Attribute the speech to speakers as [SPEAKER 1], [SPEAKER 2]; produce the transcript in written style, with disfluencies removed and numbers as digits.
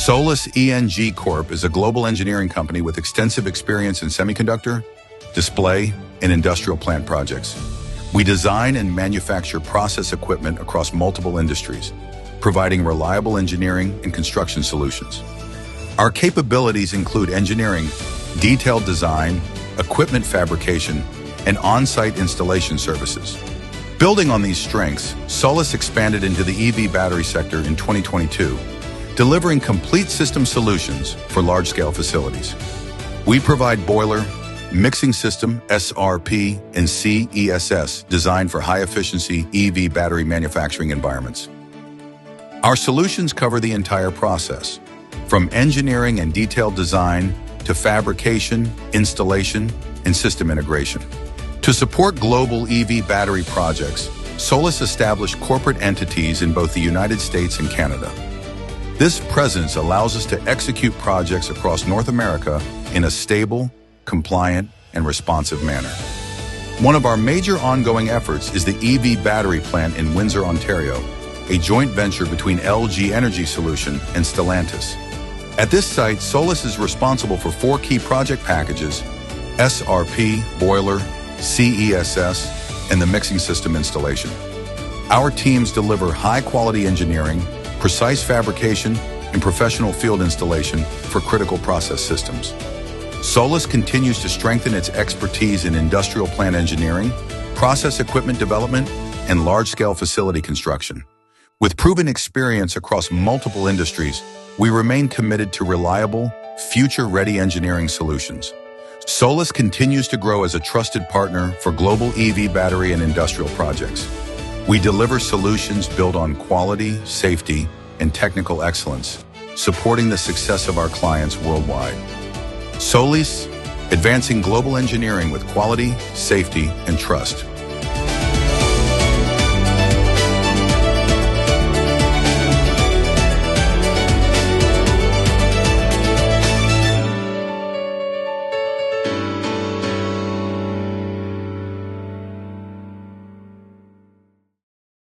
[SPEAKER 1] Solis ENG Corp is a global engineering company with extensive experience in semiconductor, display, and industrial plant projects. We design and manufacture process equipment across multiple industries, providing reliable engineering and construction solutions. Our capabilities include engineering, detailed design, equipment fabrication, and on-site installation services. Building on these strengths, Solis expanded into the EV battery sector in 2022, delivering complete system solutions for large-scale facilities. We provide boiler, mixing system, SRP, and CESS designed for high-efficiency EV battery manufacturing environments. Our solutions cover the entire process, from engineering and detailed design to fabrication, installation, and system integration. To support global EV battery projects, Solis established corporate entities in both the United States and Canada. This presence allows us to execute projects across North America in a stable, compliant, and responsive manner. One of our major ongoing efforts is the EV battery plant in Windsor, Ontario, a joint venture between LG Energy Solution and Stellantis. At this site, Solis is responsible for 4 key project packages: SRP, boiler, CESS, and the mixing system installation. Our teams deliver high-quality engineering, precise fabrication, and professional field installation for critical process systems. Solis continues to strengthen its expertise in industrial plant engineering, process equipment development, and large-scale facility construction. With proven experience across multiple industries, we remain committed to reliable, future-ready engineering solutions. Solis continues to grow as a trusted partner for global EV battery and industrial projects. We deliver solutions built on quality, safety, and technical excellence, supporting the success of our clients worldwide. Solis, advancing global engineering with quality, safety, and trust.